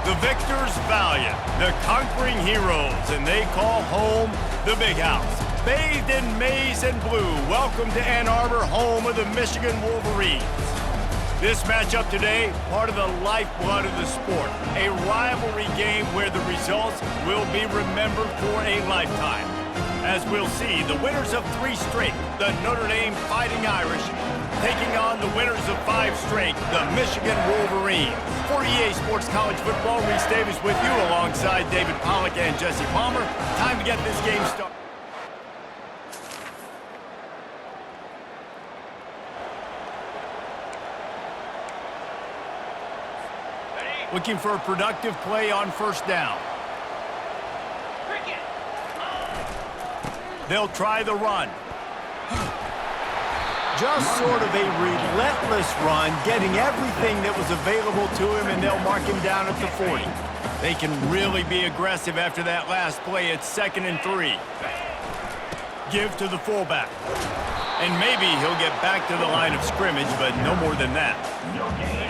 The victors valiant, the conquering heroes, and they call home the Big House. Bathed in maize and blue, welcome to Ann Arbor, home of the Michigan Wolverines. This matchup today, part of the lifeblood of the sport. A rivalry game where the results will be remembered for a lifetime. As we'll see, the winners of 3 straight, the Notre Dame Fighting Irish, taking on the winners of 5 straight, the Michigan Wolverines. For EA Sports College Football, Reese Davis with you alongside David Pollack and Jesse Palmer. Time to get this game started. Looking for a productive play on first down. They'll try the run. Just sort of a relentless run, getting everything that was available to him, and they'll mark him down at the 40. They can really be aggressive after that last play. It's 2nd and 3. Give to the fullback. And maybe he'll get back to the line of scrimmage, but no more than that.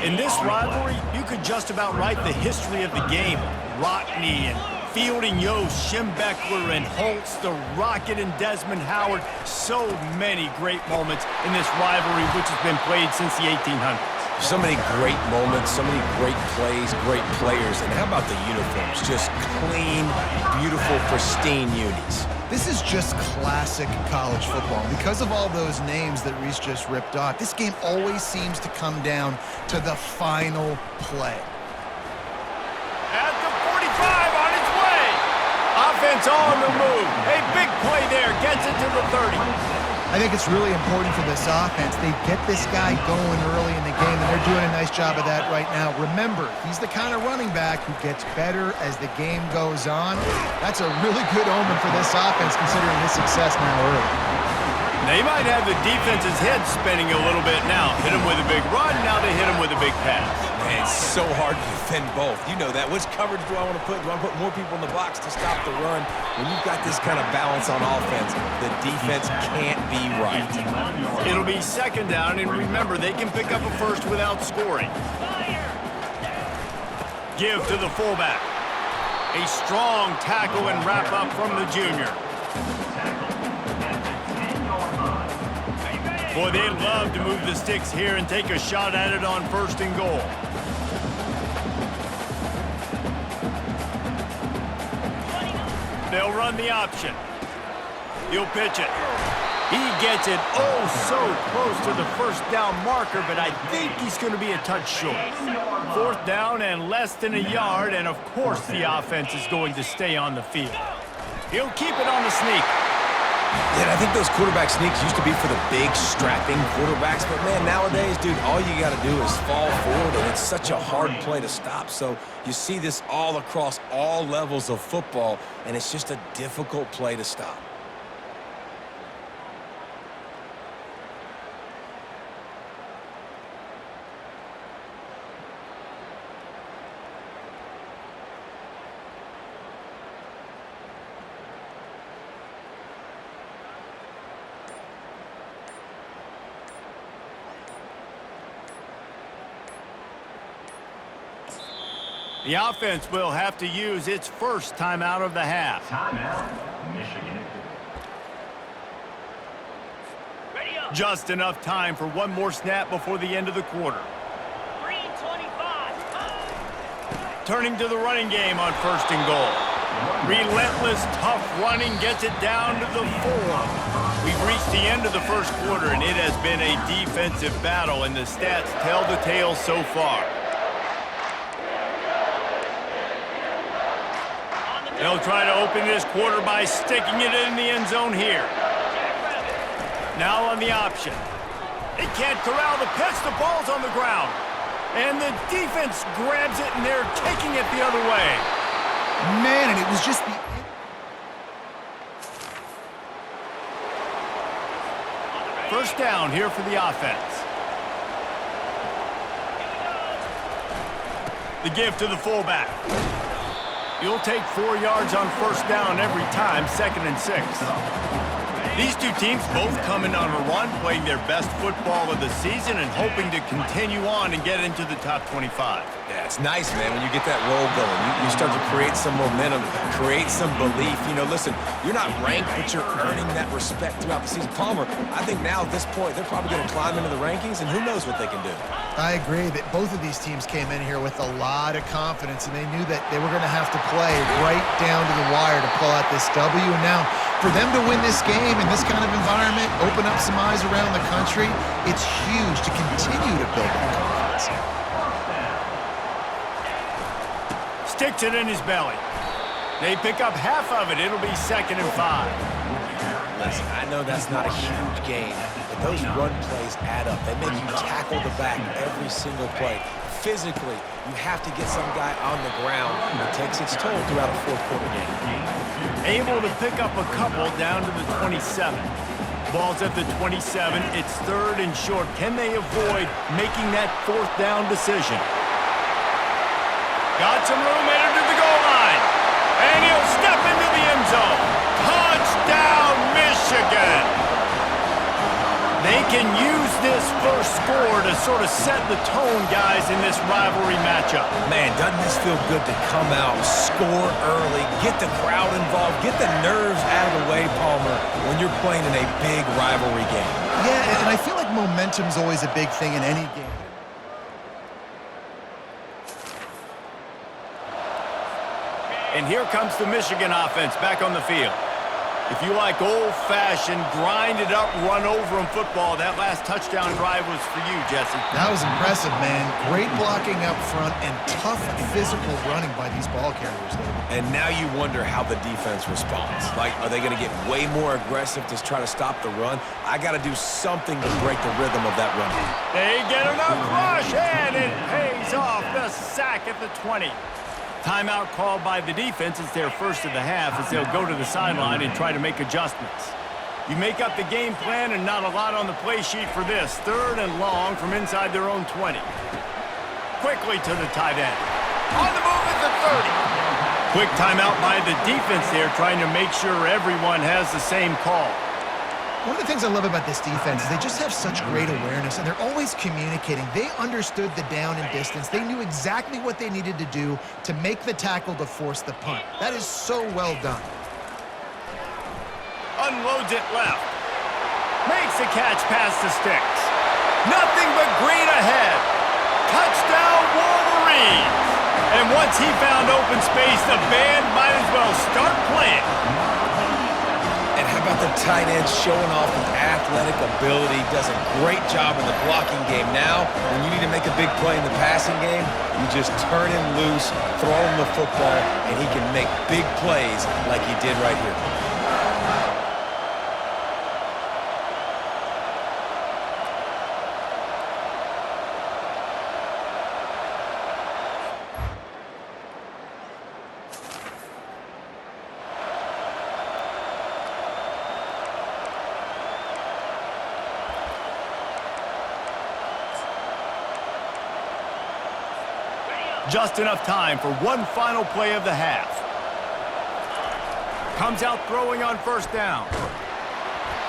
In this rivalry, you could just about write the history of the game. Rockney and Fielding Yost, Schembechler and Holtz, the Rocket and Desmond Howard. So many great moments in this rivalry, which has been played since the 1800s. So many great moments, so many great plays, great players. And how about the uniforms? Just clean, beautiful, pristine unis. This is just classic college football. Because of all those names that Reese just ripped off, this game always seems to come down to the final play. At the 45, on its way. Offense on the move. A big play there, gets it to the 30. I think it's really important for this offense. They get this guy going early in the game, and they're doing a nice job of that right now. Remember, he's the kind of running back who gets better as the game goes on. That's a really good omen for this offense, considering his success now early. They might have the defense's head spinning a little bit now. Hit him with a big run, now they hit him with a big pass. Man, it's so hard to defend both. You know that. Which coverage do I want to put? Do I put more people in the box to stop the run? When you've got this kind of balance on offense, the defense can't be right. It'll be 2nd down, and remember, they can pick up a first without scoring. Give to the fullback. A strong tackle and wrap up from the junior. Boy, they'd love to move the sticks here and take a shot at it on 1st and goal. They'll run the option. He'll pitch it. He gets it oh so close to the 1st down marker, but I think he's going to be a touch short. 4th down and less than a yard, and of course the offense is going to stay on the field. He'll keep it on the sneak. Yeah, I think those quarterback sneaks used to be for the big, strapping quarterbacks. But, man, nowadays, dude, all you got to do is fall forward, and it's such a hard play to stop. So you see this all across all levels of football, and it's just a difficult play to stop. The offense will have to use its first timeout of the half. Timeout, Michigan. Just enough time for one more snap before the end of the quarter. Green 25. Turning to the running game on 1st and goal. Relentless, tough running gets it down to the 4. We've reached the end of the 1st quarter, and it has been a defensive battle, and the stats tell the tale so far. They'll try to open this quarter by sticking it in the end zone here. Now on the option. They can't corral the pitch. The ball's on the ground. And the defense grabs it, and they're taking it the other way. Man, and it was just the... First down here for the offense. The give to the fullback. You'll take 4 yards on 1st down every time, 2nd and 6. These two teams both coming on a run, playing their best football of the season and hoping to continue on and get into the top 25. Yeah, it's nice, man, when you get that roll going. You start to create some momentum, create some belief. You know, listen, you're not ranked, but you're earning that respect throughout the season. Palmer, I think now at this point, they're probably going to climb into the rankings, and who knows what they can do. I agree that both of these teams came in here with a lot of confidence, and they knew that they were going to have to play right down to the wire to pull out this W. And now, for them to win this game in this kind of environment, open up some eyes around the country, it's huge to continue to build that confidence. Sticks it in his belly. They pick up half of it. It'll be 2nd and 5. Listen, I know that's not a huge game, but those run plays add up. They make you tackle the back every single play. Physically, you have to get some guy on the ground. It takes its toll throughout a fourth-quarter game. Able to pick up a couple down to the 27. Ball's at the 27. It's 3rd and short. Can they avoid making that 4th down decision? Got some room, headed to the goal line. And he'll step into the end zone. Touchdown, Michigan! They can use this first score to sort of set the tone, guys, in this rivalry matchup. Man, doesn't this feel good to come out, score early, get the crowd involved, get the nerves out of the way, Palmer, when you're playing in a big rivalry game? Yeah, and I feel like momentum's always a big thing in any game. And here comes the Michigan offense back on the field. If you like old-fashioned, grind-it-up, run-over-'em football, that last touchdown drive was for you, Jesse. That was impressive, man. Great blocking up front and tough physical running by these ball carriers, David. And now you wonder how the defense responds. Like, are they going to get way more aggressive to try to stop the run? I got to do something to break the rhythm of that run. They get enough rush, and it pays off. The sack at the 20. Timeout called by the defense. It's their first of the half as they'll go to the sideline and try to make adjustments. You make up the game plan and not a lot on the play sheet for this. 3rd and long from inside their own 20. Quickly to the tight end. On the move at the 30. Quick timeout by the defense there, trying to make sure everyone has the same call. One of the things I love about this defense is they just have such great awareness, and they're always communicating. They understood the down and distance. They knew exactly what they needed to do to make the tackle to force the punt. That is so well done. Unloads it left. Makes the catch past the sticks. Nothing but green ahead. Touchdown, Wolverines! And once he found open space, the band might as well start playing. And how about the tight end showing off his athletic ability, does a great job in the blocking game. Now, when you need to make a big play in the passing game, you just turn him loose, throw him the football, and he can make big plays like he did right here. Just enough time for one final play of the half. Comes out throwing on 1st down.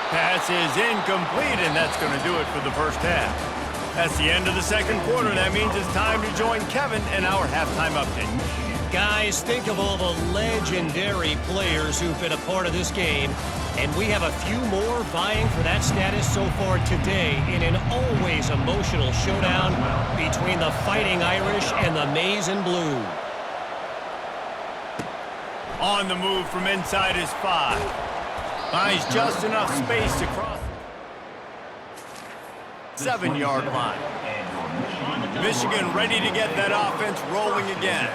Pass is incomplete, and that's going to do it for the first half. That's the end of the 2nd quarter. That means it's time to join Kevin in our halftime update. Guys, think of all the legendary players who've been a part of this game. And we have a few more vying for that status so far today in an always emotional showdown between the Fighting Irish and the Maize and Blue. On the move from inside his 5. Finds just enough space to cross the 7-yard line. Michigan ready to get that offense rolling again.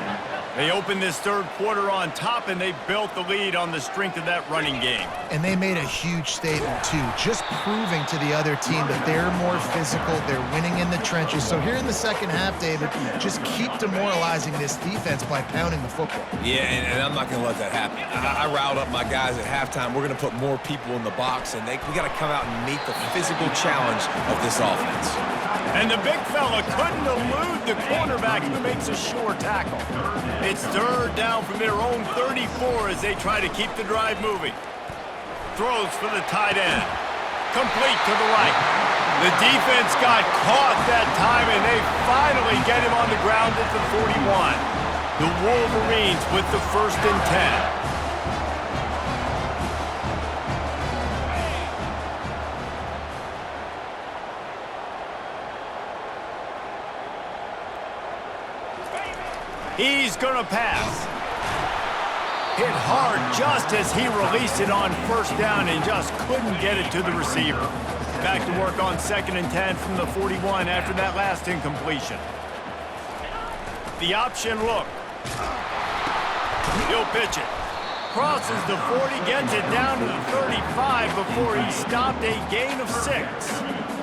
They opened this 3rd quarter on top, and they built the lead on the strength of that running game. And they made a huge statement, too, just proving to the other team that they're more physical, they're winning in the trenches. So here in the 2nd half, David, just keep demoralizing this defense by pounding the football. Yeah, and I'm not going to let that happen. I riled up my guys at halftime. We're going to put more people in the box, and we got to come out and meet the physical challenge of this offense. And the big fella couldn't elude the cornerback who makes a sure tackle. It's 3rd down from their own 34 as they try to keep the drive moving. Throws for the tight end. Complete to the right. The defense got caught that time, and they finally get him on the ground at the 41. The Wolverines with the 1st and 10. He's going to pass. Hit hard just as he released it on 1st down and just couldn't get it to the receiver. Back to work on 2nd and 10 from the 41 after that last incompletion. The option look. He'll pitch it. Crosses the 40, gets it down to the 35 before he stopped a gain of 6.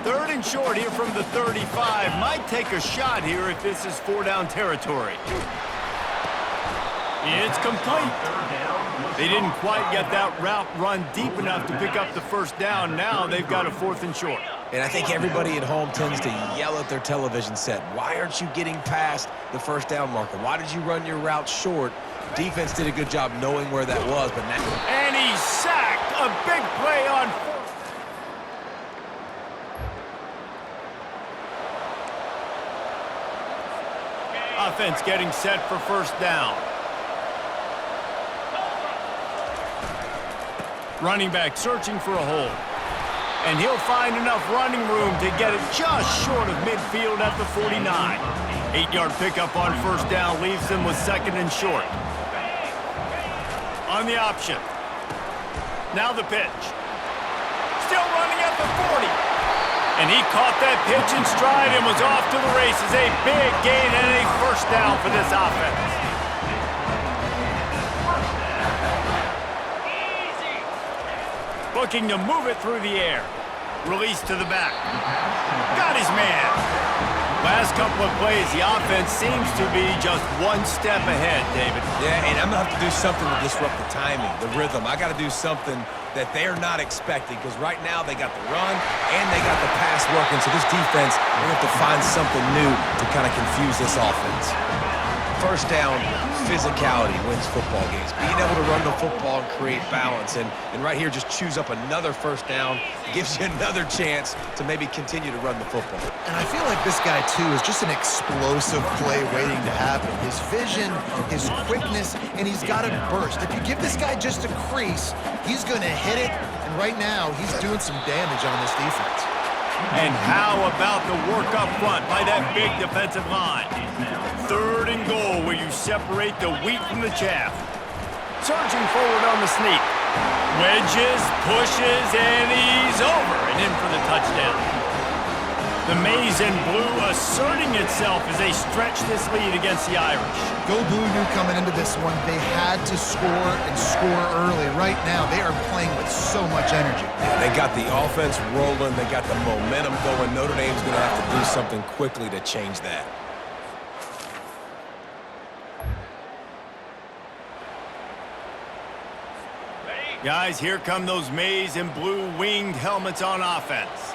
3rd and short here from the 35. Might take a shot here if this is 4-down territory. It's complete. They didn't quite get that route run deep enough to pick up the 1st down. Now they've got a 4th and short. And I think everybody at home tends to yell at their television set, why aren't you getting past the 1st down marker? Why did you run your route short? Defense did a good job knowing where that was, but now... And he sacked. A big play on 4th. Offense getting set for 1st down. Running back searching for a hole. And he'll find enough running room to get it just short of midfield at the 49. 8-yard pickup on 1st down leaves them with 2nd and short. On the option. Now the pitch. Still running at the 40. And he caught that pitch in stride and was off to the races. A big gain and a 1st down for this offense. Looking to move it through the air. Release to the back. Got his man. Last couple of plays, the offense seems to be just one step ahead, David. Yeah, and I'm going to have to do something to disrupt the timing, the rhythm. I got to do something that they're not expecting because right now they got the run and they got the pass working. So this defense, they're going to have to find something new to kind of confuse this offense. 1st down, physicality wins football games. Being able to run the football and create balance. And right here, just choose up another 1st down. Gives you another chance to maybe continue to run the football. And I feel like this guy, too, is just an explosive play waiting to happen. His vision, his quickness, and he's got a burst. If you give this guy just a crease, he's going to hit it. And right now, he's doing some damage on this defense. And how about the work up front by that big defensive line? 3rd and goal where you separate the wheat from the chaff. Surging forward on the sneak. Wedges, pushes, and he's over and in for the touchdown. The maize and blue asserting itself as they stretch this lead against the Irish. Go Blue knew coming into this one they had to score and score early. Right now, they are playing with so much energy. Yeah, they got the offense rolling. They got the momentum going. Notre Dame's going to have to do something quickly to change that. Guys, here come those maize and blue winged helmets on offense.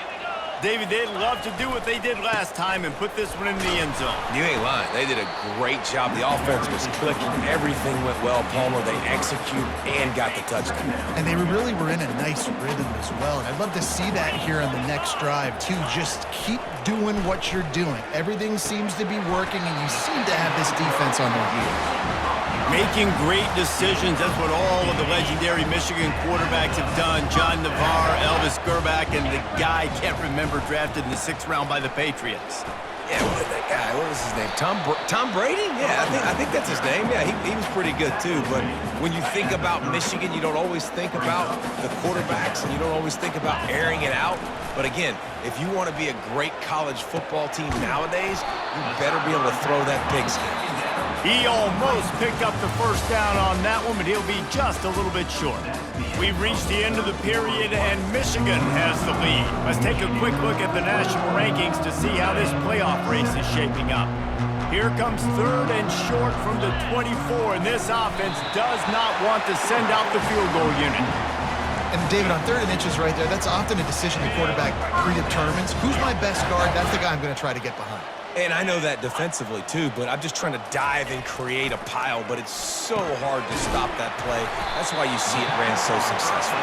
David, they'd love to do what they did last time and put this one in the end zone. You ain't lying. They did a great job. The offense was clicking. Everything went well. Palmer, they executed and got the touchdown. And they really were in a nice rhythm as well. And I'd love to see that here on the next drive, too. Just keep doing what you're doing. Everything seems to be working, and you seem to have this defense on their heels. Making great decisions, that's what all of the legendary Michigan quarterbacks have done. John Navarre, Elvis Gerbach, and the guy, can't remember, drafted in the 6th round by the Patriots. Yeah, that guy, what was his name? Tom Brady? Yeah, I think that's his name. Yeah, he was pretty good too. But when you think about Michigan, you don't always think about the quarterbacks, and you don't always think about airing it out. But again, if you want to be a great college football team nowadays, you better be able to throw that pigskin. He almost picked up the 1st down on that one, but he'll be just a little bit short. We've reached the end of the period, and Michigan has the lead. Let's take a quick look at the national rankings to see how this playoff race is shaping up. Here comes 3rd and short from the 24, and this offense does not want to send out the field goal unit. And David, on 3rd and inches right there, that's often a decision the quarterback predetermines. Who's my best guard? That's the guy I'm going to try to get behind. And I know that defensively too, but I'm just trying to dive and create a pile, but it's so hard to stop that play. That's why you see it ran so successful.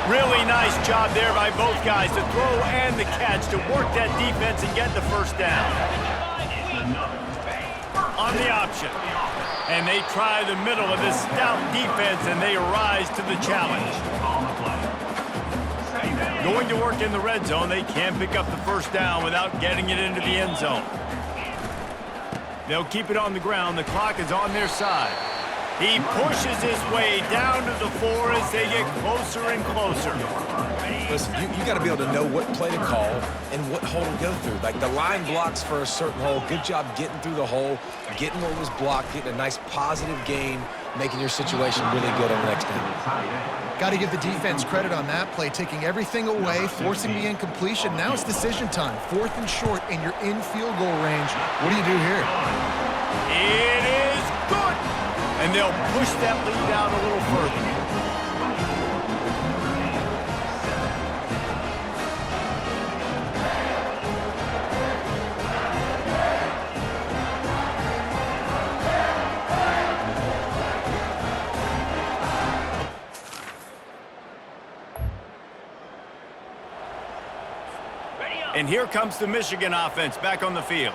Really nice job there by both guys, the throw and the catch, to work that defense and get the first down. On the option. And they try the middle of this stout defense, and they rise to the challenge. Going to work in the red zone, they can't pick up the first down without getting it into the end zone. They'll keep it on the ground. The clock is on their side. He pushes his way down to the 4 as they get closer and closer. Listen, you got to be able to know what play to call and what hole to go through. Like the line blocks for a certain hole. Good job getting through the hole, getting what was blocked, getting a nice positive gain, making your situation really good on the next down. Got to give the defense credit on that play, taking everything away, forcing the incompletion. Now it's decision time. 4th and short, and you're in field goal range. What do you do here? It is good! And they'll push that lead out a little further. And here comes the Michigan offense back on the field.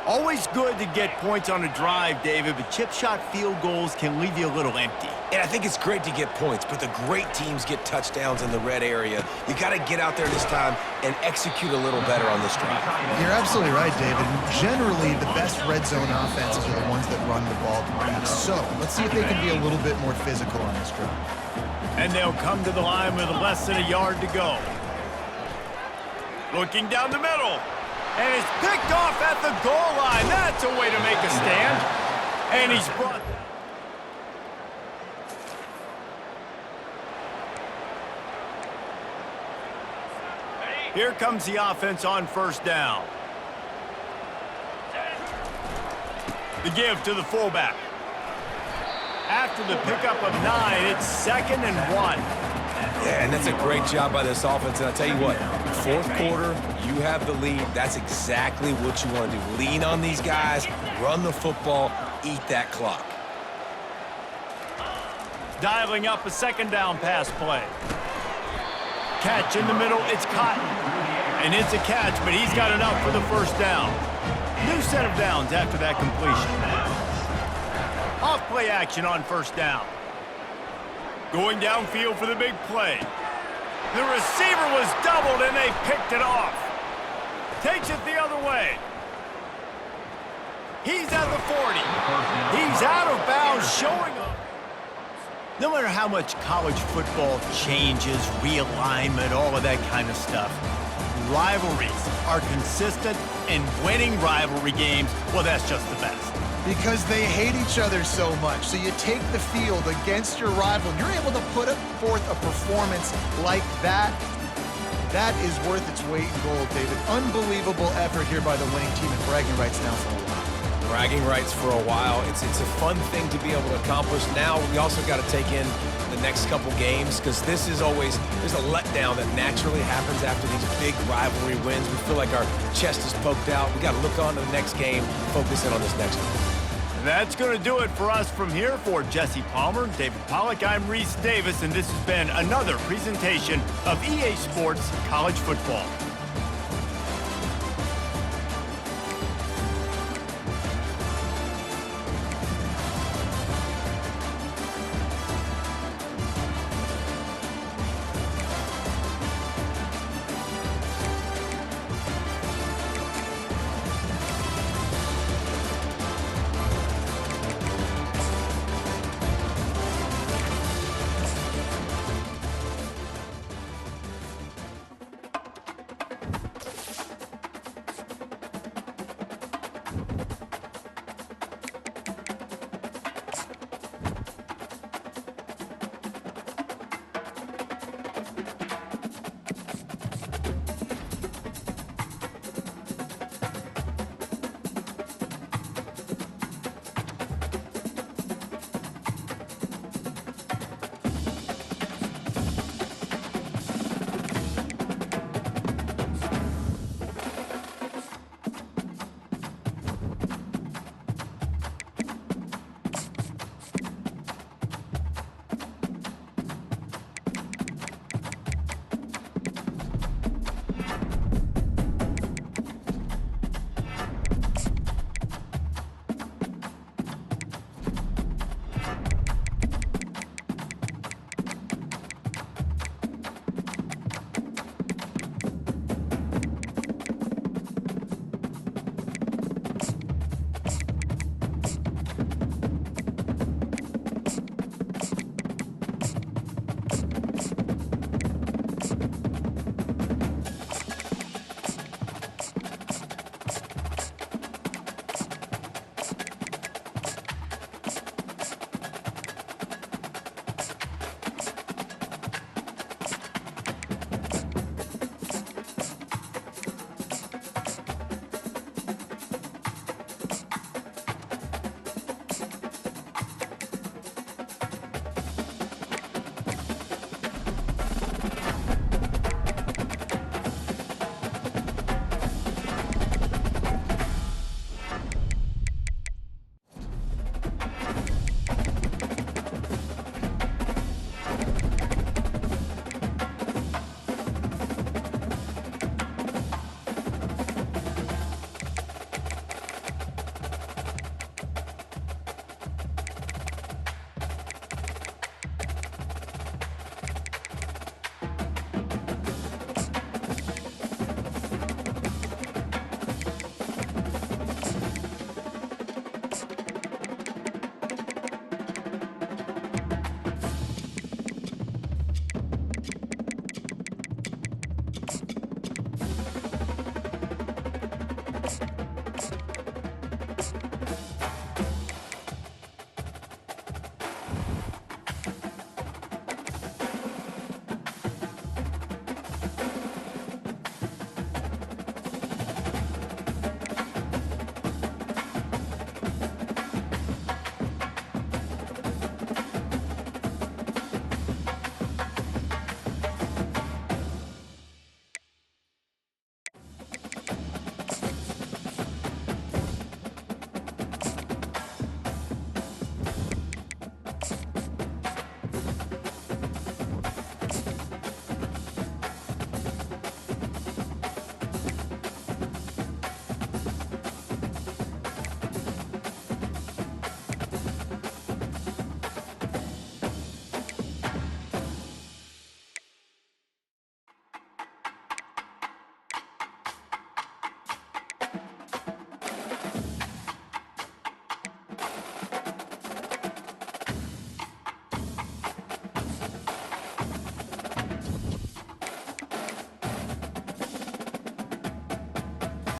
Always good to get points on a drive, David, but chip shot field goals can leave you a little empty. And I think it's great to get points, but the great teams get touchdowns in the red area. You got to get out there this time and execute a little better on this drive. You're absolutely right, David. Generally, the best red zone offenses are the ones that run the ball the best. So let's see if they can be a little bit more physical on this drive. And they'll come to the line with less than a yard to go. Looking down the middle. And it's picked off at the goal line. That's a way to make a stand. And he's brought... Here comes the offense on first down. The give to the fullback. After the pickup of 9, it's 2nd and 1. Yeah, and that's a great job by this offense. And I'll tell you what, 4th quarter, you have the lead. That's exactly what you want to do. Lean on these guys, run the football, eat that clock. Dialing up a 2nd down pass play. Catch in the middle, it's Cotton. And it's a catch, but he's got enough for the first down. New set of downs after that completion. Off play action on first down. Going downfield for the big play. The receiver was doubled, and they picked it off. Takes it the other way. He's at the 40. He's out of bounds, showing up. No matter how much college football changes, realignment, all of that kind of stuff, rivalries are consistent, and winning rivalry games, well, that's just the best. Because they hate each other so much. So you take the field against your rival, and you're able to put forth a performance like that. That is worth its weight in gold, David. Unbelievable effort here by the winning team, and bragging rights now for a while. Bragging rights for a while. It's a fun thing to be able to accomplish. Now we also got to take in the next couple games, because this is always, there's a letdown that naturally happens after these big rivalry wins. We feel like our chest is poked out. We got to look on to the next game, focus in on this next one. That's going to do it for us from here. For Jesse Palmer, David Pollack, I'm Reese Davis, and this has been another presentation of EA Sports College Football.